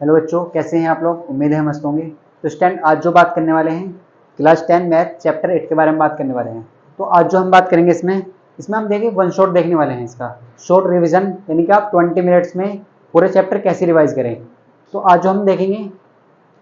Hello बच्चों, कैसे हैं आप लोग। उम्मीद है मस्त होंगे। तो स्टैंड आज जो बात करने वाले हैं क्लास 10 मैथ चैप्टर 8 के बारे में बात करने वाले हैं। तो आज जो हम बात करेंगे इसमें हम देखेंगे वन शॉट देखने वाले हैं। इसका शॉर्ट रिवीजन यानी कि आप 20 मिनट्स में पूरे चैप्टर कैसे रिवाइज करें। तो आज जो हम देखेंगे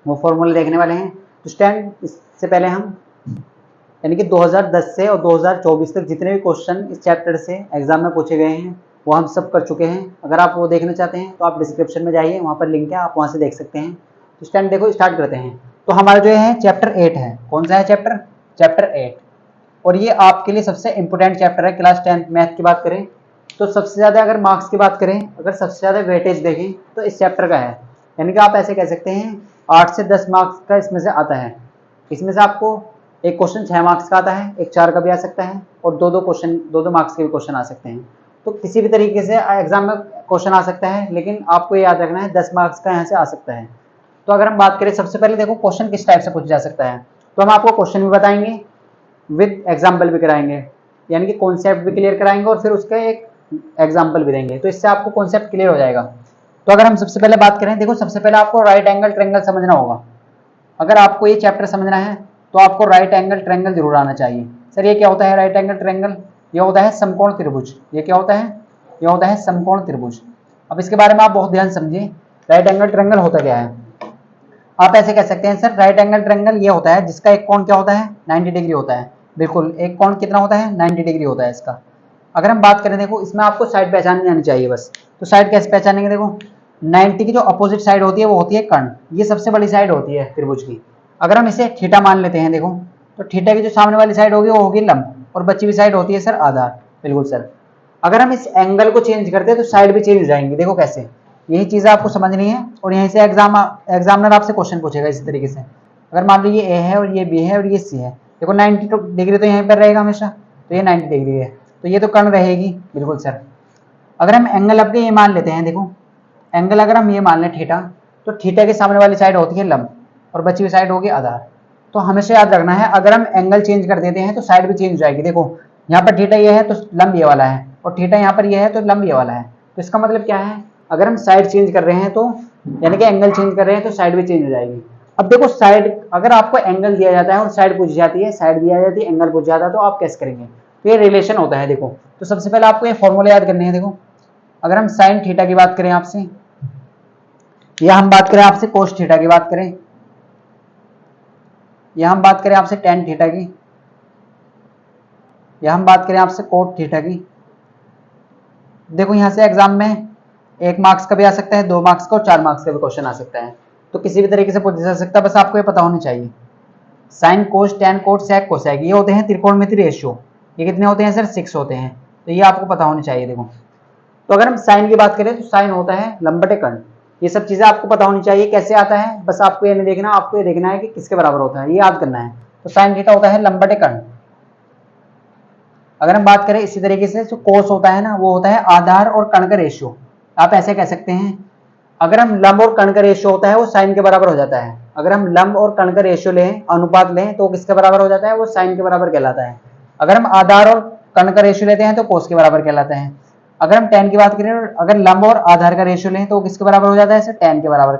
वो फॉर्मूले देखने वाले हैं। तो स्टैंड इससे पहले हम यानी कि 2010 से और 2024 तक जितने भी क्वेश्चन इस चैप्टर से एग्जाम में पूछे गए हैं वो हम सब कर चुके हैं। अगर आप वो देखना चाहते हैं तो आप डिस्क्रिप्शन में जाइए, वहाँ पर लिंक है, आप वहाँ से देख सकते हैं। तो स्टैंड देखो, स्टार्ट करते हैं। तो हमारा जो है चैप्टर 8 है। कौन सा है चैप्टर? चैप्टर 8। और ये आपके लिए सबसे इंपॉर्टेंट चैप्टर है। क्लास 10 मैथ की बात करें तो सबसे ज़्यादा, अगर मार्क्स की बात करें, अगर सबसे ज़्यादा वेटेज देखें तो इस चैप्टर का है। यानी कि आप ऐसे कह सकते हैं 8 से 10 मार्क्स का इसमें से आता है। इसमें से आपको एक क्वेश्चन 6 मार्क्स का आता है, एक 4 का भी आ सकता है, और दो मार्क्स के भी क्वेश्चन आ सकते हैं। तो किसी भी तरीके से एग्जाम में क्वेश्चन आ सकता है, लेकिन आपको ये याद रखना है 10 मार्क्स का यहाँ से आ सकता है। तो अगर हम बात करें, सबसे पहले देखो क्वेश्चन किस टाइप से पूछा जा सकता है। तो हम आपको क्वेश्चन भी बताएंगे, विद एग्जाम्पल भी कराएंगे, यानी कि कॉन्सेप्ट भी क्लियर कराएंगे और फिर उसका एक एग्जाम्पल भी देंगे। तो इससे आपको कॉन्सेप्ट क्लियर हो जाएगा। तो अगर हम सबसे पहले बात करें, देखो सबसे पहले आपको राइट एंगल ट्रायंगल समझना होगा। अगर आपको ये चैप्टर समझना है तो आपको राइट एंगल ट्रायंगल जरूर आना चाहिए। सर ये क्या होता है राइट एंगल ट्रायंगल? ये होता है समकोण त्रिभुज। ये क्या होता है? ये होता है समकोण त्रिभुज। अब इसके बारे में आप बहुत ध्यान समझिए, राइट एंगल ट्रायंगल होता क्या है। आप ऐसे कह सकते हैं, सर राइट एंगल ट्रायंगल ये होता है जिसका एक कोण क्या होता है? 90 डिग्री होता है। बिल्कुल, एक कोण कितना होता है? 90 डिग्री होता है इसका। अगर हम बात करें, देखो इसमें आपको साइड पहचाननी आनी चाहिए बस। तो साइड कैसे पहचानेंगे? देखो 90 की जो अपोजिट साइड होती है वो होती है कर्ण। ये सबसे बड़ी साइड होती है त्रिभुज की। अगर हम इसे थीटा मान लेते हैं, देखो तो थीटा की जो सामने वाली साइड होगी वो होगी लंब, और बची हुई साइड होती है सर आधार। बिल्कुल सर। अगर हम इस एंगल को चेंज करते हैं तो साइड भी चेंज हो जाएंगी। देखो कैसे, यही चीजें आपको समझनी है। और यहीं से एग्जामिनर आपसे क्वेश्चन पूछेगा इस तरीके से। अगर मान लो ये ए है और ये बी है और ये सी है, देखो 90 डिग्री तो यहीं पर रहेगा हमेशा, तो ये 90 डिग्री है, तो ये तो कर्ण रहेगी। बिल्कुल सर। अगर हम एंगल अपने ये मान लेते हैं, देखो एंगल अगर हम ये मान लें थीटा, तो थीटा के सामने वाली साइड होती है लंब और बची हुई साइड होगी आधार। तो हमेशा याद रखना है, अगर हम एंगल चेंज कर देते हैं तो साइड भी चेंज हो जाएगी। देखो यहाँ पर थीटा ये है तो लंब ये वाला है, और थीटा यहाँ पर ये है तो लंब ये वाला है। तो इसका मतलब क्या है, अगर हम साइड चेंज कर रहे हैं तो यानी कि एंगल चेंज कर रहे हैं तो साइड भी चेंज हो जाएगी। अब देखो साइड, अगर आपको एंगल दिया जाता है और साइड पूछी जाती है, साइड दिया जाती है एंगल पूछ जाता है, तो आप कैसे करेंगे? तो ये रिलेशन होता है। देखो तो सबसे पहले आपको ये फॉर्मूला याद करने हैं। देखो अगर हम साइन थीटा की बात करें आपसे, या हम बात करें आपसे कोस थीटा की बात करें, या हम बात करें आपसे टेन थीटा की, या हम बात करें आपसे कोट थीटा की, देखो यहां से एग्जाम में 1 मार्क्स का भी आ सकता है, 2 मार्क्स का और 4 मार्क्स का भी क्वेश्चन आ सकता है। तो किसी भी तरीके से पूछा जा सकता है, बस आपको ये पता होनी चाहिए। Sine cos tan cot sec cosec ये होते हैं त्रिकोणमिति रेशियो। ये कितने होते हैं सर? 6 होते हैं। तो ये आपको पता होनी चाहिए। देखो तो अगर हम साइन की बात करें तो साइन होता है लंब बटे कर्ण। ये सब चीजें आपको पता होनी चाहिए। कैसे आता है, बस आपको ये नहीं देखना, आपको ये देखना है कि किसके बराबर होता है, ये याद करना है। तो साइन थीटा होता है लंब बटे कर्ण। अगर हम बात करें इसी तरीके से, जो कोस होता है ना, वो होता है आधार और कर्ण का रेशियो। आप ऐसे कह सकते हैं, अगर हम लंब और कर्ण का रेशियो होता है वो साइन के बराबर हो जाता है। अगर हम लंब और कर्ण का रेशियो लें, अनुपात लें, तो किसके बराबर हो जाता है? वो साइन के बराबर कहलाता है। अगर हम आधार और कर्ण का रेशियो लेते हैं तो कोस के बराबर कहलाता है। अगर हम टेन की बात करें, अगर लंब और आधार का रेशियो लें तो किसके बराबर हो जाता है? सर टेन के बराबर।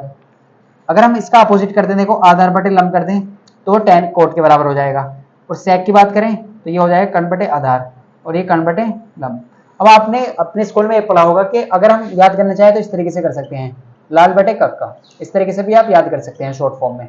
अगर हम इसका अपोजिट कर दें, देखो आधार बटे लंब कर दें, तो वो टेन कोट के बराबर हो जाएगा। और सेक की बात करें तो ये हो जाएगा कर्ण बटे आधार, और ये कर्ण बटे लंब। अब आपने अपने स्कूल में पढ़ा होगा कि अगर हम याद करना चाहें तो इस तरीके से कर सकते हैं, लाल बटे कक्का, इस तरीके से भी आप याद कर सकते हैं शॉर्ट फॉर्म में।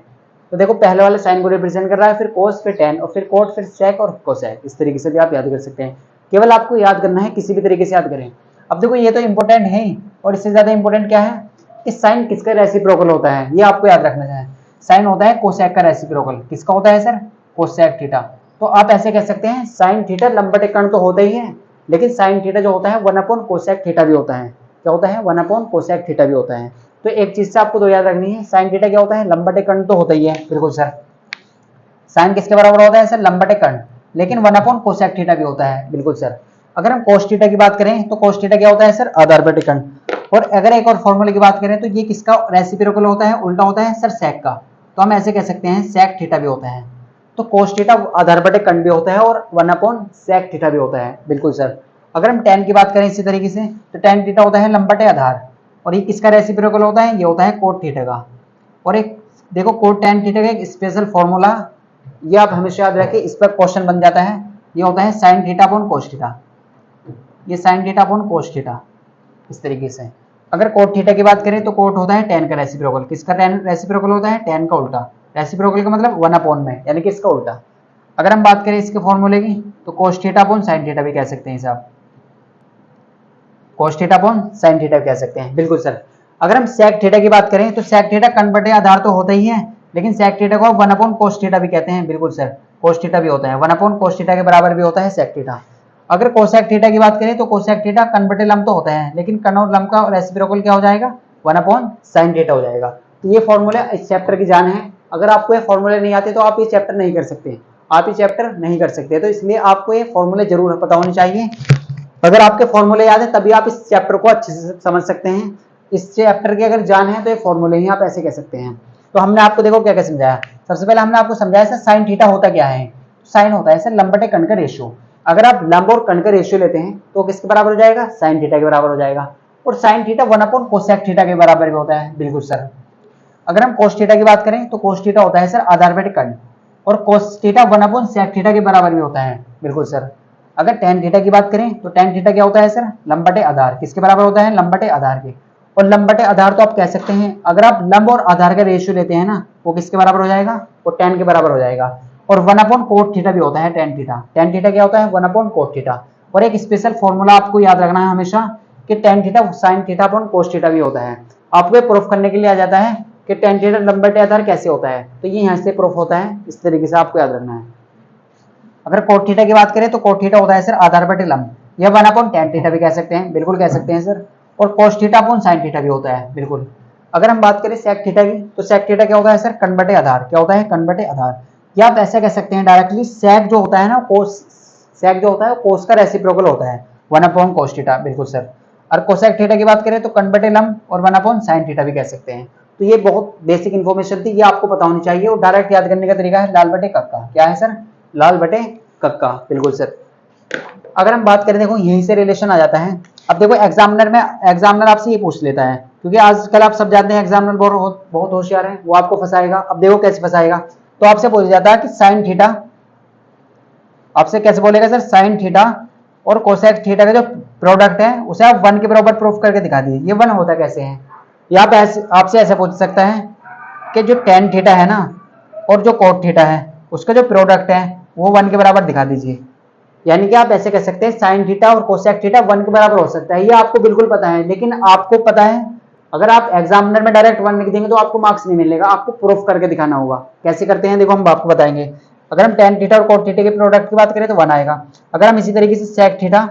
तो देखो पहले वाले साइन को रिप्रेजेंट कर रहा है, फिर कोस, फिर टेन, और फिर कोट, फिर सेक और कोसेक। इस तरीके से भी आप याद कर सकते हैं। केवल आपको याद करना है, किसी भी तरीके से याद करें। अब देखो ये तो इंपॉर्टेंट है ही, और इससे ज्यादा इंपॉर्टेंट क्या है कि साइन किसका रेसिप्रोकल होता है, ये आपको याद रखना है। साइन होता है कोसेक का रेसिप्रोकल। किसका होता है सर? Cosec theta. तो आप ऐसे कह सकते हैं साइन थीटा लंब बटे कर्ण तो होता ही है, लेकिन साइन थीटा जो होता है 1 कोसेक थीटा भी होता है। क्या होता है? 1 कोसेक थीटा भी होता है। तो एक चीज से आपको दो याद रखनी है, साइन थीटा क्या होता है? लंब बटे कर्ण तो होता ही है। बिल्कुल सर। साइन किसके बराबर होता है सर? लंब बटे कर्ण, लेकिन 1 कोसेक थीटा भी होता है। बिल्कुल सर। अगर हम कोस थीटा की बात करें तो कोस थीटा क्या होता है सर? आधार बटे कर्ण। और अगर एक और फॉर्मूले की बात करें तो ये किसका रेसिप्रोकल होता है? उल्टा होता है सर सेक का। तो हम ऐसे कह सकते हैं सेक थीटा भी होता है। तो कोस थीटा आधार बटे कर्ण भी होता है और 1 सेक थीटा भी होता है। बिल्कुल सर। अगर हम टेन की बात करें इसी तरीके से, तो टेन थीटा होता है लंब बटे आधार, और ये किसका रेसिप्रोकल होता है, ये होता है कोट थीटा का। और एक देखो कोट टेन थीटा का एक स्पेशल फॉर्मूला, ये आप हमेशा याद रखें, इस पर क्वेश्चन बन जाता है, ये होता है sine theta upon cos theta, ये sine theta upon cos theta इस तरीके से। अगर कोट थीटा की बात करें तो कोट होता है टेन का रेसिप्रोकल, किसका टेन रेसिप्रोकल होता है, टेन का उल्टा, रेसिप्रोकल का मतलब 1 अपॉन में, यानी कि इसका उल्टा। अगर हम बात करें इसके फॉर्मूले की तो cos theta upon sine theta भी कह सकते हैं साहब, cos theta upon sine theta कह सकते हैं, बिल्कुल सर। अगर हम सेक थीटा की बात करें तो सेक थीटा कन्वर्ट आधार तो होता ही है, लेकिन सेक थीटा को 1 अपॉन कोस थीटा भी कहते हैं, बिल्कुल सर, कोस थीटा भी होता है, 1 अपॉन कोस थीटा के बराबर भी होता है सेक थीटा। अगर कोसेक थीटा की बात करें तो कोसेक थीटा कन्वर्ट लंब तो होता है, लेकिन कन और लंब का रेसिप्रोकल क्या हो जाएगा, 1 अपॉन साइन थीटा हो जाएगा। तो ये फॉर्मूला इस चैप्टर की जान है। अगर आपको ये फॉर्मूले नहीं आते तो आप ये चैप्टर नहीं कर सकते, आप ये चैप्टर नहीं कर सकते, तो इसलिए आपको ये फॉर्मूले जरूर पता होने चाहिए। अगर आपके फॉर्मूले याद है तभी आप इस चैप्टर को अच्छे से समझ सकते हैं। इस चैप्टर की अगर जान है तो ये फॉर्मूले ही आप ऐसे कह सकते हैं। तो हमने आपको देखो क्या क्या समझाया। सबसे पहले हमने आपको समझाया सर साइन थीटा होता क्या है, साइन होता है सर लंब बटे कण का रेशियो। अगर आप लंब और कण का रेशियो लेते हैं तो किसके बराबर हो जाएगा, साइन थीटा के बराबर हो जाएगा। और sine theta 1 upon cosec theta के बराबर भी होता है, बिल्कुल सर। अगर हम कोस थीटा की बात करें तो कोस थीटा होता है सर आधार बटे कण, और cos theta 1 upon sec theta के बराबर भी होता है, बिल्कुल सर। अगर टेन थीटा की बात करें तो टेन थीटा क्या होता है सर, लंब बटे आधार, किसके बराबर होता है, लंब बटे आधार के। और लंब बटे आधार तो आप कह सकते हैं, अगर आप लंब और आधार का रेशियो लेते हैं ना, वो किसके बराबर हो जाएगा, वो टेन के बराबर हो जाएगा। और 1 अपॉन कोट थीटा भी होता है टेन थीटा, टेन थीटा क्या होता है, 1 अपॉन कोट थीटा। और एक स्पेशल फॉर्मूला आपको याद रखना है हमेशा कि tan theta sine theta upon cos theta भी होता है। आपको ये प्रूफ करने के लिए आ जाता है कि टेन थीटा लंब बटे आधार कैसे होता है, तो ये यहाँ से प्रूफ होता है, इस तरीके से आपको याद रखना है। अगर कोट थीटा की बात करें तो कोट थीटा होता है सर आधार बटे लंब, यह 1 अपॉन टेन थीटा भी कह सकते हैं, बिल्कुल कह सकते हैं सर। और cos theta upon sine theta भी होता है, बिल्कुल। अगर हम बात करें सेक थीटा की तो सेक थीटा क्या होता है सर, कण बटे आधार, क्या होता है, कण बटे आधार। या आप ऐसा कह सकते हैं डायरेक्टली, सेक जो होता है ना, कोस, सेक जो होता है कोस का रेसिप्रोकल होता है, 1 अपॉन कोस थीटा, बिल्कुल सर। और कोसेक थीटा की बात करें तो कण बटे लंब और 1 अपॉन साइन थीटा भी कह सकते हैं। तो ये बहुत बेसिक इन्फॉर्मेशन थी, ये आपको पता होनी चाहिए। और डायरेक्ट याद करने का तरीका है लाल बटे कक्का, क्या है सर, लाल बटे कक्का, बिल्कुल सर। अगर हम बात करें देखो यहीं से रिलेशन आ जाता है। अब देखो एग्जामिनर में, एग्जामिनर आपसे ये पूछ लेता है, क्योंकि आजकल आप सब जानते हैं एग्जामिनर बहुत होशियार है, वो आपको फंसाएगा। अब देखो कैसे फंसाएगा, तो आपसे पूछ जाता है कि साइन थीटा, आपसे कैसे बोलेगा सर, साइन थीटा और कोसेक थीटा का जो प्रोडक्ट है उसे आप 1 के बराबर प्रूफ करके दिखा दीजिए, ये 1 होता कैसे है। या आप आपसे ऐसे पूछ सकता है कि जो टेन थीटा है ना और जो कोट थीटा है उसका जो प्रोडक्ट है वो 1 के बराबर दिखा दीजिए। यानी कि आप ऐसे कह सकते हैं साइन थीटा और कोसेक थीटा 1 के बराबर हो सकता है, ये आपको बिल्कुल पता है। लेकिन आपको पता है अगर आप एग्जामिनर में डायरेक्ट 1 लिख देंगे तो आपको मार्क्स नहीं मिलेगा, आपको प्रूफ करके दिखाना होगा। कैसे करते हैं देखो हम आपको बताएंगे। अगर हम टेन थीटा और कोट थीटा के प्रोडक्ट की बात करें तो 1 आएगा। अगर हम इसी तरीके से सेक थीटा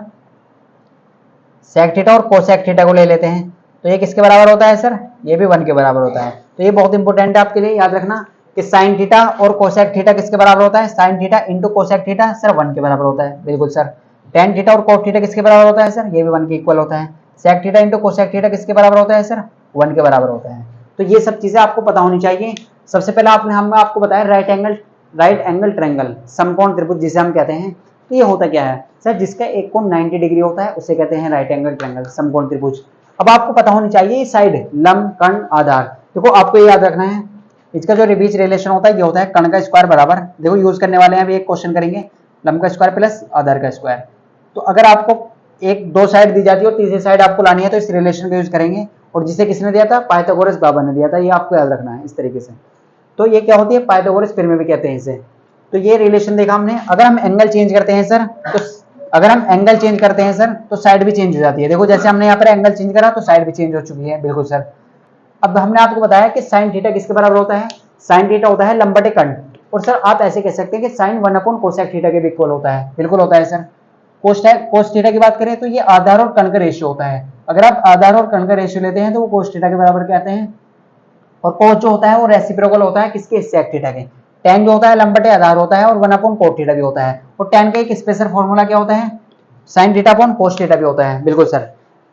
और कोसेक थीटा को ले लेते हैं तो ये किसके बराबर होता है सर, ये भी 1 के बराबर होता है। तो ये बहुत इंपॉर्टेंट है आपके लिए, याद रखना कि साइन थीटा और कोसेक थीटा किसके बराबर होता है, sine theta into cosec theta sir 1 के बराबर होता है, बिल्कुल सर। टेन थीटा और कोट थीटा किसके बराबर होता है सर, ये भी 1 के इक्वल होता है। Sec theta into cosec theta किसके बराबर होता है सर, 1 के बराबर होता है। तो ये सब चीजें आपको पता होनी चाहिए। सबसे पहले हमने आपको बताया राइट एंगल ट्रायंगल, समकोण त्रिभुज जिसे हम कहते हैं। तो ये होता क्या है सर, जिसका एक कोण 90 डिग्री होता है उसे कहते हैं राइट एंगल ट्रायंगल, समकोण त्रिभुज। अब आपको पता होनी चाहिए साइड, लंब, कर्ण, आधार। देखो आपको ये याद रखना है, इसका जो बीच रिलेशन होता है ये होता है कर्ण का स्क्वायर बराबर, देखो यूज करने वाले हैं अभी एक क्वेश्चन करेंगे, लंब का स्क्वायर प्लस आधार का स्क्वायर। तो अगर आपको एक दो साइड दी जाती है और तीसरी साइड आपको लानी है तो इस रिलेशन का यूज करेंगे। और जिसे किसने दिया था, पाइथागोरस बाबा ने दिया था, ये आपको याद रखना है इस तरीके से। तो ये क्या होती है, पाइथागोरस पिरामिड भी कहते हैं इसे। तो ये रिलेशन देखा हमने। अगर हम एंगल चेंज करते हैं सर तो तो साइड भी चेंज हो जाती है। देखो जैसे हमने यहाँ पर एंगल चेंज करा तो साइड भी चेंज हो चुकी है, बिल्कुल सर। अब हमने आपको बताया कि साइन थीटा किसके बराबर होता है, साइन थीटा होता है लंब बटे कर्ण। और सर आप ऐसे कह सकते हैं कि साइन 1 अपॉन कोसेक थीटा के भी इक्वल होता है, बिल्कुल होता है सर। कोस थीटा की बात करें तो ये आधार और कर्ण का रेशियो होता है। अगर आप आधार और कर्ण का रेशियो लेते हैं तो वो कोस थीटा के बराबर कहते हैं। और कोस जो होता है वो रेसिप्रोकल होता है किसके, सेक थीटा के। टेन जो होता है लंब बटे आधार होता है और 1 अपॉन कोट थीटा भी होता है। और टेन का एक स्पेशल फॉर्मूला क्या होता है, sine theta upon cos theta भी होता है, बिल्कुल सर।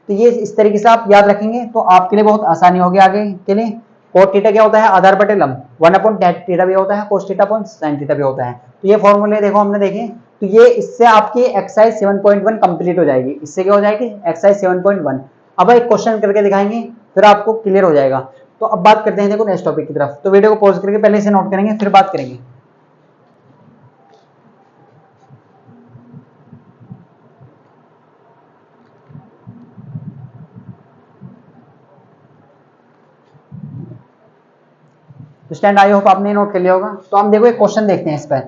तो ये इस तरीके से आप याद रखेंगे तो आपके लिए बहुत आसानी होगी आगे के लिए। कोट थीटा क्या होता है, आधार बटे लंब, 1 अपॉन थीटा भी होता है, cos theta upon sine theta भी होता है। तो ये फॉर्मूले देखो हमने देखे। तो ये इससे आपकी एक्सरसाइज 7.1 कंप्लीट हो जाएगी। इससे क्या हो जाएगी, एक्सरसाइज 7.1। अब एक क्वेश्चन करके दिखाएंगे फिर आपको क्लियर हो जाएगा। तो अब बात करते हैं देखो नेक्स्ट टॉपिक की तरफ। तो वीडियो को पॉज करके पहले इसे नोट करेंगे, फिर बात करेंगे। तो स्टैंड आई होप आपने नोट कर लिया होगा। तो हम देखो एक क्वेश्चन देखते हैं इस पर।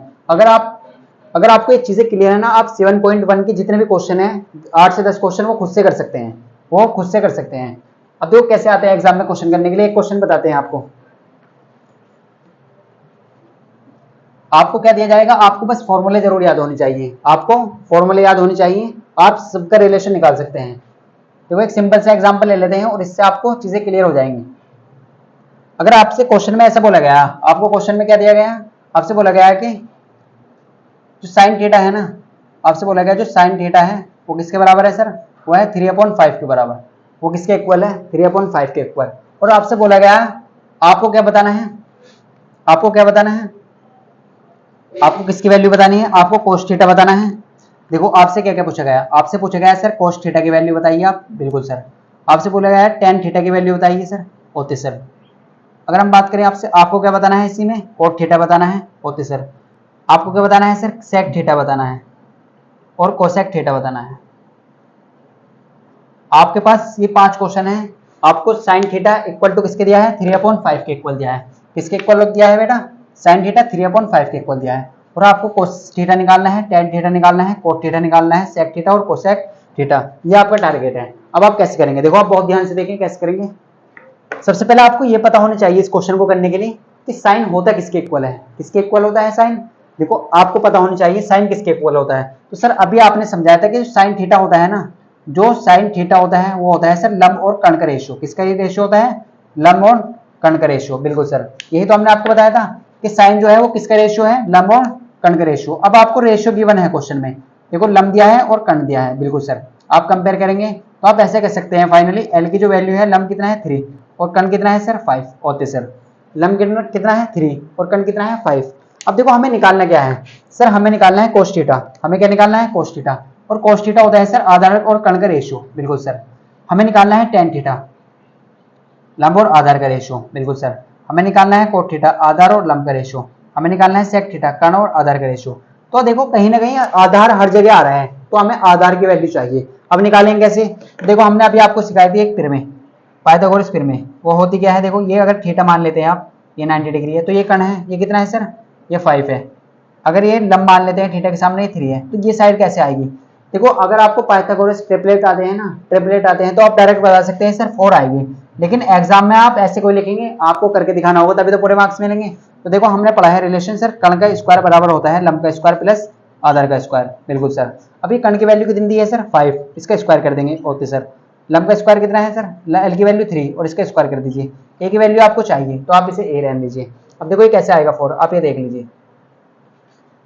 अगर आपको ये चीजें क्लियर है ना, आप 7.1 के जितने भी क्वेश्चन है 8 से 10 क्वेश्चन वो खुद से कर सकते हैं, वो खुद से कर सकते हैं। अब देखो कैसे आते हैं एग्जाम में क्वेश्चन करने के लिए। एक क्वेश्चन बताते हैं आपको। आपको क्या दिया जाएगा, आपको बस फॉर्मूले जरूर याद होनी चाहिए, आपको फॉर्मूले याद होनी चाहिए, आप सबका रिलेशन निकाल सकते हैं। देखो एक सिंपल सा एग्जांपल ले लेते हैं और इससे आपको चीजें क्लियर हो जाएंगी। अगर आपसे क्वेश्चन में ऐसा बोला गया, आपको क्वेश्चन में क्या दिया गया, आपसे बोला गया है कि जो साइन थीटा है ना, आपसे बोला गया जो साइन थीटा है वो किसके बराबर है सर, वो है 3/5 के बराबर। वो किसके इक्वल है, 3/5 के इक्वल। और आपसे बोला गया आपको क्या बताना है, आपको क्या बताना है, आपको किसकी वैल्यू बतानी है, आपको कोस थीटा बताना है। देखो आपसे क्या क्या पूछा गया, आपसे पूछा गया है सर कोस थीटा की वैल्यू बताइए आप, बिल्कुल सर। आपसे बोला गया है टेन थीटा की वैल्यू बताइए सर, ओके सर। अगर हम बात करें आपसे, आपको क्या बताना है इसी में, कोट थीटा बताना है, ओके सर। आपको क्या बताना है सर, सेक थीटा बताना है और कोसेक थीटा बताना है। आपके पास ये 5 क्वेश्चन है। आपको साइन थीटा इक्वल टू किसके दिया है, 3/5 के इक्वल दिया है। किसके इक्वल दिया है बेटा, साइन थीटा 3/5 के इक्वल दिया है। और आपको कोस थीटा निकालना है, टेन थीटा निकालना है, कोट थीटा निकालना है, सेक थीटा और कोसेक थीटा, ये आपका टारगेट है। अब आप कैसे करेंगे, देखो आप बहुत ध्यान से देखें कैसे करेंगे। सबसे पहले आपको ये पता होना चाहिए इस क्वेश्चन को करने के लिए कि साइन होता किसके इक्वल है, किसके इक्वल होता है साइन। देखो आपको पता होनी चाहिए साइन किसके इक्वल होता है। तो सर अभी आपने समझाया था कि जो साइन थीटा होता है ना, जो साइन थीटा होता है वो होता है सर लंब और कर्ण का रेशियो। किसका ये रेशियो होता है, लंब और कर्ण का रेशियो, बिल्कुल सर। यही तो हमने आपको बताया था कि साइन जो है वो किसका रेशियो है, लंब और कर्ण का रेशियो। अब आपको रेशियो गिवन है क्वेश्चन में, देखो लंब दिया है और कर्ण दिया है, बिल्कुल सर। आप कंपेयर करेंगे तो आप ऐसे कह सकते हैं फाइनली एल की जो वैल्यू है, लंब कितना है 3 और कर्ण कितना है सर 5 होते सर। लंब कितना है 3 और कर्ण कितना है 5। अब देखो हमें निकालना क्या है सर, हमें निकालना है कोस थीटा। हमें क्या निकालना है, कोस थीटा। और कोस थीटा होता है सर आधार और कर्ण का रेशियो, बिल्कुल सर। हमें निकालना है टेन थीटा, लंब और आधार का रेशियो, बिल्कुल सर। हमें निकालना है कोट थीटा, आधार और लंब का रेशियो। हमें निकालना है सेक थीटा, कर्ण और आधार का रेशियो। तो देखो कहीं ना कहीं आधार हर जगह आ रहा है, तो हमें आधार की वैल्यू चाहिए। अब निकालेंगे कैसे, देखो हमने अभी आपको सिखाई थी एक प्रमेय, पाइथागोरस प्रमेय। वो होती क्या है, देखो ये अगर थीटा मान लेते हैं आप, ये 90 डिग्री है, तो ये कर्ण है, ये कितना है सर, ये 5 है। अगर ये लंब मान लेते हैं थीटा के सामने, ये 3 है, तो ये साइड कैसे आएगी। देखो अगर आपको पाइथागोरस ट्रिपलेट आते हैं ना, ट्रिपलेट आते हैं तो आप डायरेक्ट बता सकते हैं सर 4 आएगी। लेकिन एग्जाम में आप ऐसे कोई लिखेंगे, आपको करके दिखाना होगा तभी तो पूरे मार्क्स मिलेंगे। तो देखो हमने पढ़ा है रिलेशन सर, कर्ण का स्क्वायर बराबर होता है लंब का स्क्वायर प्लस आधार का स्क्वायर, बिल्कुल सर। अभी कर्ण की वैल्यू कितनी दी है सर 5, इसका स्क्वायर कर देंगे, ओके सर। लंब का स्क्वायर कितना है सर, एल की वैल्यू 3 और इसका स्क्वायर कर दीजिए। ए की वैल्यू आपको चाहिए तो आप इसे ए रहने दीजिए। अब देखो ये कैसे आएगा 4, आप ये देख लीजिए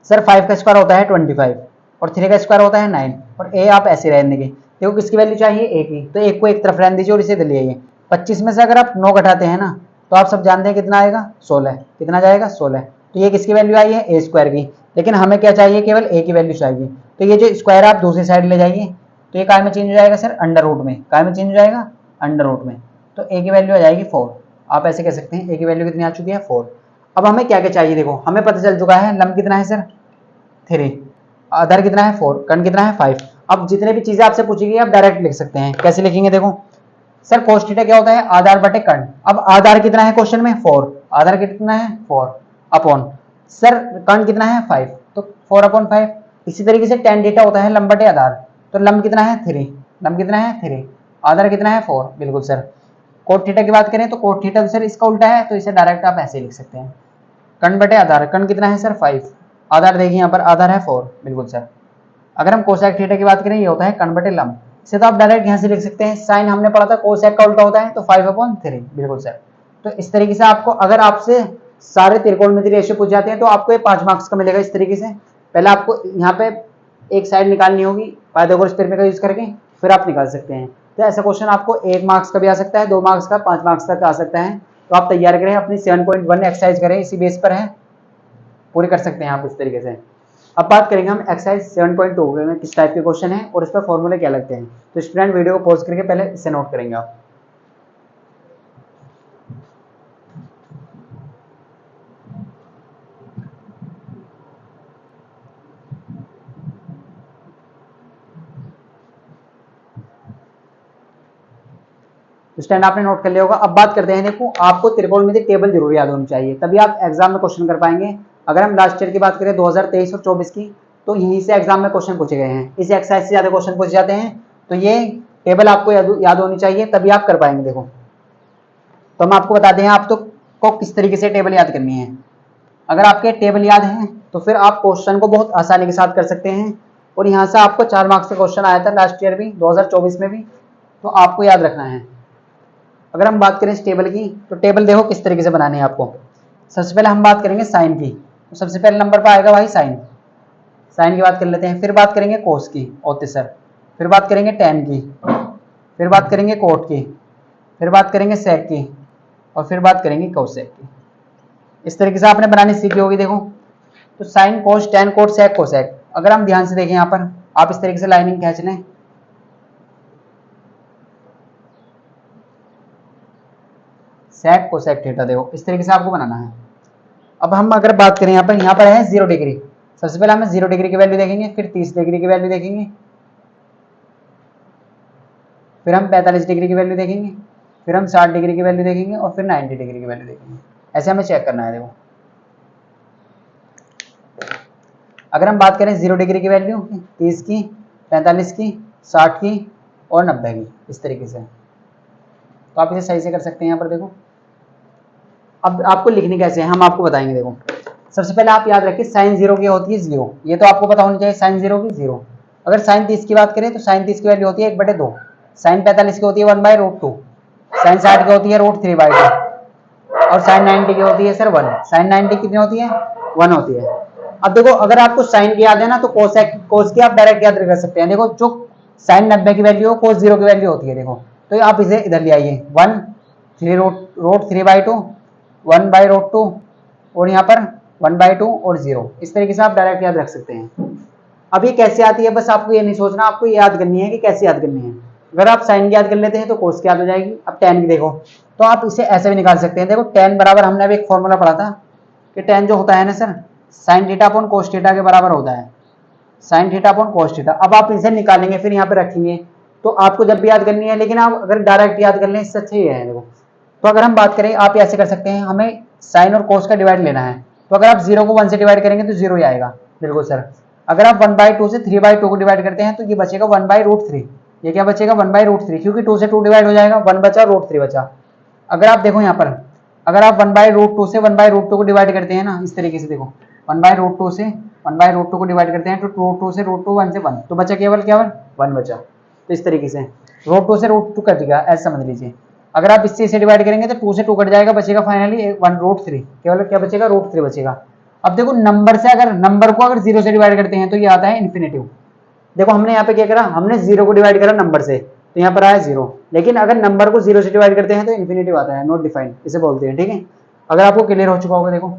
सर। 5 का स्क्वायर होता है 25 और 3 का स्क्वायर होता है 9 और ए आप ऐसे रहने देंगे। देखो किसकी वैल्यू चाहिए, ए की, तो एक को एक तरफ रहने दीजिए और इसे ले आइए। 25 में से अगर आप 9 घटाते हैं ना, तो आप सब जानते हैं कितना आएगा 16, कितना जाएगा 16। तो ये किसकी वैल्यू आई है, ए स्क्वायर की। लेकिन हमें क्या चाहिए, केवल ए की वैल्यू चाहिए। तो ये जो स्क्वायर आप दूसरी साइड ले जाइए, तो ये काय में चेंज हो जाएगा सर, अंडर रूट में। काय में चेंज हो जाएगा, अंडर रूट में। तो ए की वैल्यू आ जाएगी 4। आप ऐसे कह सकते हैं ए की वैल्यू कितनी आ चुकी है 4। अब हमें क्या क्या चाहिए, देखो हमें पता चल चुका है लंब कितना है सर 3, आधार कितना है 4, कर्ण कितना है 5। अब जितने भी चीजें आपसे पूछेगी आप डायरेक्ट लिख सकते हैं। कैसे लिखेंगे, देखो सर कोस थीटा क्या होता है, आधार बटे कर्ण। अब आधार कितना है क्वेश्चन में 4, आधार कितना है 4 अपॉन सर कर्ण कितना है 5, तो 4/5। इसी तरीके से टेन थीटा होता है लंब बटे आधार, तो लंब कितना है 3, लंब कितना है 3, आधार कितना है 4, बिल्कुल सर। कोट थीटा की बात करें तो कोट थीटा सर इसका उल्टा है, तो इसे डायरेक्ट आप ऐसे लिख सकते हैं, कर्ण बटे आधार। कर्ण कितना है सर 5, आधार देखिए यहाँ पर आधार है 4, बिल्कुल सर। अगर हम कोसेक थीटा की बात करें, ये होता है कर्ण बटे लंब। इसे तो आप डायरेक्ट यहाँ से लिख सकते हैं, साइन हमने पढ़ा था कोसेक का उल्टा होता है, तो 5/3, बिल्कुल सर। तो इस तरीके से आपको, अगर आपसे सारे त्रिकोणमितीय रेशियो पूछ जाते हैं तो आपको ये 5 मार्क्स का मिलेगा। इस तरीके से पहले आपको यहाँ पे एक साइड निकालनी होगी पाइथागोरस प्रमेय का यूज करके, फिर आप निकाल सकते हैं। तो ऐसा क्वेश्चन आपको 1 मार्क्स का भी आ सकता है, 2 मार्क्स का, 5 मार्क्स तक आ सकता है। तो आप तैयार करें, अपनी 7.1 एक्सरसाइज करें, इसी बेस पर है, पूरी कर सकते हैं आप इस तरीके से। अब बात करेंगे हम एक्सरसाइज 7.2 में किस टाइप के क्वेश्चन है और इस पर फॉर्मूले क्या लगते हैं। तो स्टूडेंट वीडियो को पॉज करके पहले इसे नोट करेंगे आप। तो स्टैंड आपने नोट कर लिया होगा। अब बात करते हैं, देखो आपको त्रिकोणमिति टेबल जरूर याद होनी चाहिए, तभी आप एग्जाम में क्वेश्चन कर पाएंगे। अगर हम लास्ट ईयर की बात करें 2023 और 24 की, तो यहीं से एग्जाम में क्वेश्चन पूछे गए हैं, इस एक्सरसाइज से ज्यादा क्वेश्चन पूछे जाते हैं। तो ये टेबल आपको याद होनी चाहिए, तभी आप कर पाएंगे। देखो तो हम आपको बताते हैं आप तो को किस तरीके से टेबल याद करनी है। अगर आपके टेबल याद है तो फिर आप क्वेश्चन को बहुत आसानी के साथ कर सकते हैं। और यहाँ से आपको 4 मार्क्स का क्वेश्चन आया था लास्ट ईयर भी, 2024 में भी, तो आपको याद रखना है। अगर हम बात करें इस टेबल की, तो टेबल देखो किस तरीके से बनानी है आपको। सबसे पहले हम बात करेंगे साइन की, तो सबसे पहले नंबर पर आएगा भाई साइन, साइन की बात कर लेते हैं। फिर बात करेंगे कोस की 39, फिर बात करेंगे टेन की, फिर बात करेंगे कोट की, फिर बात करेंगे सेक की, और फिर बात करेंगे कोसेक की। इस तरीके से आपने बनानी सीखी होगी। देखो तो sine cos tan cot sec cosec, अगर हम ध्यान से देखें यहाँ पर, आप इस तरीके से लाइनिंग खींच लें, सेक कोसेक थीटा, देखो इस तरीके से आपको बनाना है। अब हम अगर बात करें यहाँ पर है 0 डिग्री, सबसे पहले हम 0 डिग्री की वैल्यू देखेंगे, फिर 30 डिग्री की वैल्यू देखेंगे, फिर हम 45 डिग्री की वैल्यू देखेंगे, फिर हम 60 डिग्री की वैल्यू देखेंगे, और फिर 90 डिग्री की वैल्यू देखेंगे। ऐसे हमें चेक करना है। देखो अगर हम बात करें 0 डिग्री की वैल्यू 30 की, 45 की, 60 की और 90 की, इस तरीके से, तो आप इसे सही से कर सकते हैं। यहाँ पर देखो अब आपको लिखनी कैसे है हम आपको बताएंगे। देखो सबसे पहले आप याद रखिए साइन 0 की होती है 0, ये तो आपको पता होनी चाहिए, साइन 0 की 0। अगर साइन 30 की बात करें तो साइन 30 की वैल्यू होती है 1/2, साइन 45 की होती है 1/√2, साइन 60 की होती है √3/2, और साइन 90 की होती है सर 1। साइन 90 कितनी होती है 1 होती है। अब देखो अगर आपको साइन की याद है ना, तो कोस की आप डायरेक्ट याद कर सकते हैं। देखो जो साइन 90 की वैल्यू हो कोस 0 की वैल्यू होती है। देखो तो आप इसे इधर ले आइए, 1 3√3/2, 1/√2, और यहाँ पर 1/2 और 0, इस तरीके से आप डायरेक्ट याद रख सकते हैं। अब ये कैसे आती है, बस आपको ये नहीं सोचना, आपको ये याद करनी है कि कैसे याद करनी है। अगर आप साइन की याद कर लेते हैं तो कोस की याद हो जाएगी। अब टेन की देखो, तो आप इसे ऐसे भी निकाल सकते हैं। देखो टेन बराबर, हमने अभी एक फॉर्मूला पढ़ा था कि टेन जो होता है ना sir, sign theta upon cos theta के बराबर होता है, sine theta upon cos theta. अब आप इसे निकालेंगे फिर यहाँ पे रखेंगे, तो आपको जब भी याद करनी है, लेकिन आप अगर डायरेक्ट याद कर लें इससे अच्छा ही है। देखो तो अगर हम बात करें, आप ऐसे कर सकते हैं, हमें साइन और कोस का डिवाइड लेना है, तो अगर आप 0 को 1 से डिवाइड करेंगे तो 0 ही आएगा। बिल्कुल सर। अगर आप 1/2 से 3/2 को डिवाइड करते हैं तो ये बचेगा 1/√3, ये क्या बचेगा 1/√3, क्योंकि 2 से 2 डिवाइड हो जाएगा, 1 बचा √3 बचा। अगर आप देखो यहाँ पर, अगर आप 1/√2 से 1/√2 को डिवाइड करते हैं ना, इस तरीके से देखो 1/√2 से 1/√2 को डिवाइड करते हैं, तो √2 से √2, 1 से 1, तो बचा केवल 1 बचा। तो इस तरीके से √2 से √2 कट गया, ऐसा समझ लीजिए। अगर आप इससे इसे डिवाइड करेंगे तो 2 से 2 कट जाएगा, बचेगा फाइनली 1√3, केवल क्या बचेगा √3 बचेगा। अब देखो नंबर से, अगर नंबर को अगर 0 से डिवाइड करते हैं तो ये आता है इन्फिनेटिव। देखो हमने यहाँ पे क्या करा, हमने 0 को डिवाइड करा नंबर से, तो यहाँ पर आया 0, लेकिन अगर नंबर को 0 से डिवाइड करते हैं तो इन्फिनेटिव आता है, नॉट डिफाइंड इसे बोलते हैं। ठीक है, अगर आपको क्लियर हो चुका होगा। देखो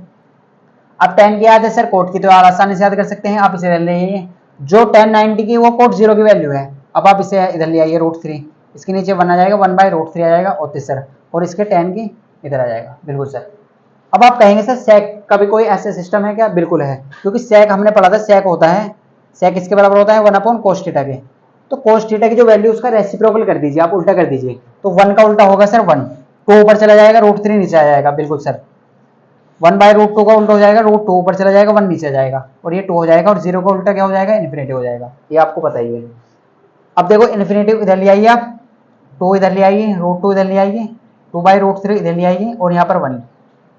अब टेन की याद है सर, कोट की तो यार आसानी से याद कर सकते हैं, आप इसे ले आइए, जो 1090 की वो कोट 0 की वैल्यू है। अब आप इसे इधर ले आइए √3, इसके नीचे 1 आ जाएगा, 1/√3 आ जाएगा, और सर, और इसके 10 की इधर आ जाएगा। बिल्कुल सर। अब आप कहेंगे सर सेक का भी कोई ऐसा सिस्टम है क्या? बिल्कुल है, क्योंकि सेक हमने पढ़ा था, सेक होता है, सेक इसके बराबर होता है 1/cos थीटा के। तो cos थीटा की जो वैल्यू उसका रेसिप्रोकल कर दीजिए, आप उल्टा कर दीजिए, तो 1 का उल्टा होगा सर 1, 2 ऊपर चला जाएगा, √3 नीचे आ जाएगा। बिल्कुल सर। 1/√2 का उल्टा हो जाएगा, √2 ऊपर चला जाएगा, 1 नीचे आ जाएगा, और ये 2 हो जाएगा, और 0 का उल्टा क्या हो जाएगा, इन्फिनेटिव हो जाएगा। ये आपको पता ही है। अब देखो इन्फिनेटिव इधर ले आइए आप, 2 इधर ले आइए, √2 इधर ले आइए, 2/√3 इधर ले आइए, और यहाँ पर 1।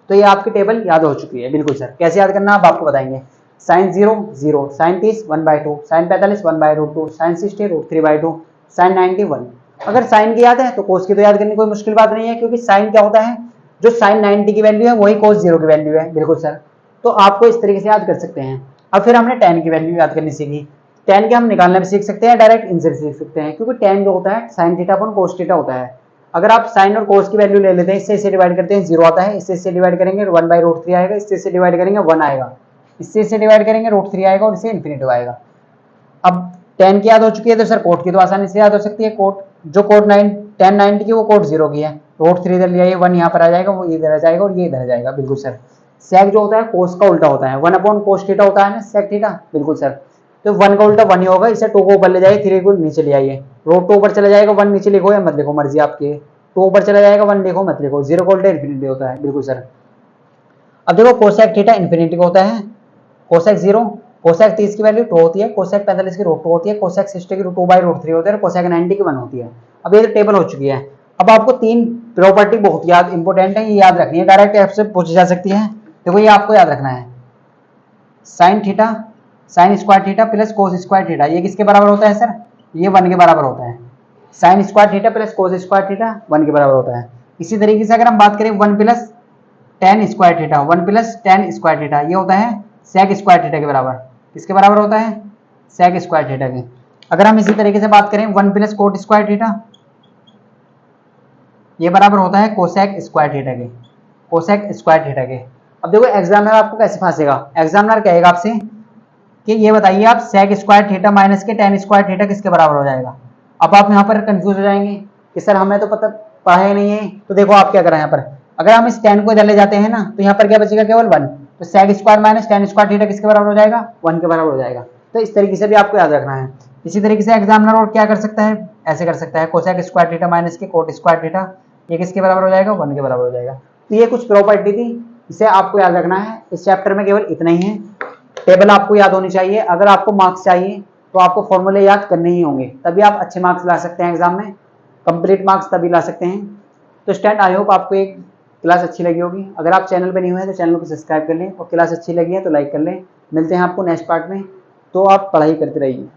तो ये आपकी टेबल याद हो चुकी है। बिल्कुल सर। कैसे याद करना आप आपको बताएंगे। Sine 0 0, sine 30 1/2, sine 45 1/√2, sine 60 √3/2, sine 90 1। अगर साइन की याद है तो कोस की तो याद करनी कोई मुश्किल बात नहीं है, क्योंकि साइन क्या होता है, जो साइन 90 की वैल्यू है वही कोस 0 की वैल्यू है। बिल्कुल सर। तो आपको इस तरीके से याद कर सकते हैं। अब फिर हमने tan की वैल्यू याद करनी सीखी, tan के हम निकालना भी सीख सकते हैं, डायरेक्ट इनसे सीख सकते हैं, क्योंकि tan जो होता है sine theta upon cos theta होता है। अगर आप साइन और कोस की वैल्यू ले लेते हैं, इससे इसे डिवाइड करते हैं 0 आता है, इससे डिवाइड करेंगे 1/√3 आएगा, इससे डिवाइड करेंगे 1 आएगा, इससे डिवाइड करेंगे √3 आएगा, और इससे इन्फिनेटिव आएगा। अब tan की याद हो चुकी है, तो सर कोट की तो आसानी से याद हो सकती है। कोट जो कोट 10 90 की वो कोट 0 की है, √3 इधर ले आइए, 1 यहाँ पर आ जाएगा, वो इधर आ जाएगा, और ये इधर आ जाएगा। बिल्कुल सर। सेक जो होता है कोस का उल्टा होता है, 1/cos थीटा होता है ना सेक थीटा। बिल्कुल सर। तो 1 का उल्टा 1 ही होगा, इसे 2 को ऊपर ले जाइए, 3 को नीचे ले आइए, √2 ऊपर चला जाएगा, 1 नीचे लिखो या मत लिखो, मर्जी आपकी। 2 ऊपर चला जाएगा, 1 देखो मत लिखो, 0 को उल्टा इन्फिनिटी होता है, बिल्कुल सर। अब देखो कोसेक थीटा इन्फिनिटी को होता है, कोसेक 0, कोसेक 30 की वैल्यू 2 होती है, कोसेक 45 की √2 होती है, कोसेक 60 की √2/√3 होता है, और कोसेक 90 की 1 होती है। अब ये तो टेबल हो चुकी है। अब आपको 3 प्रॉपर्टी बहुत याद इंपॉर्टेंट है, ये याद रखनी है, डायरेक्ट आपसे पूछी जा सकती है। देखो ये आपको याद रखना है, sine theta, sine square theta plus cos square theta, ये किसके बराबर होता है सर? ये 1 के बराबर होता है। Sine square theta plus cos square theta 1 के बराबर होता है। इसी तरीके से अगर हम बात करें 1 plus ten square theta, 1 plus ten square theta, ये होता है सेक स्क्वायर थीटा के बराबर। किसके बराबर होता है? सेक स्क्वायर थीटा के। अगर हम इसी तरीके से बात करें 1 प्लस कोट स्क्वायर थीटा, ये बराबर होता है कोसेक स्क्वायर थीटा के, कोसेक स्क्वायर थीटा के। अब देखो एग्जामिनर आपको कैसे फंसेगा, एग्जामिनर कहेगा आपसे कि ये बताइए आप सेक स्क्वायर थीटा माइनस के टेन स्क्वायर थीटा किसके बराबर हो जाएगा। अब आप यहाँ पर कंफ्यूज हो जाएंगे कि सर हमें तो पता पढ़ा ही नहीं है। तो देखो आप क्या करें यहाँ पर, अगर हम इस टेन को इधर ले जाते हैं ना, तो यहाँ पर क्या बचेगा? केवल 1। तो sec square minus tan square theta किसके बराबर हो जाएगा? 1 के बराबर हो जाएगा। तो इस तरीके से भी आपको याद रखना है। इसी तरीके से एग्जामिनर और क्या कर सकता है, ऐसे कर सकता है, कोसेक स्क्वायर थीटा माइनस के कोट स्क्वायर थीटा, ये किसके बराबर हो जाएगा? 1 के बराबर हो जाएगा। तो ये कुछ प्रॉपर्टी थी, इसे आपको याद रखना है। इस चैप्टर में केवल इतना ही है। टेबल आपको याद होनी चाहिए। अगर आपको मार्क्स चाहिए तो आपको फॉर्मूले याद करने ही होंगे, तभी आप अच्छे मार्क्स ला सकते हैं एग्जाम में, कंप्लीट मार्क्स तभी ला सकते हैं। तो स्टूडेंट आई होप आपको एक क्लास अच्छी लगी होगी। अगर आप चैनल पर नहीं हुए तो चैनल को सब्सक्राइब कर लें, और क्लास अच्छी लगी है तो लाइक कर लें। मिलते हैं आपको नेक्स्ट पार्ट में, तो आप पढ़ाई करते रहिए।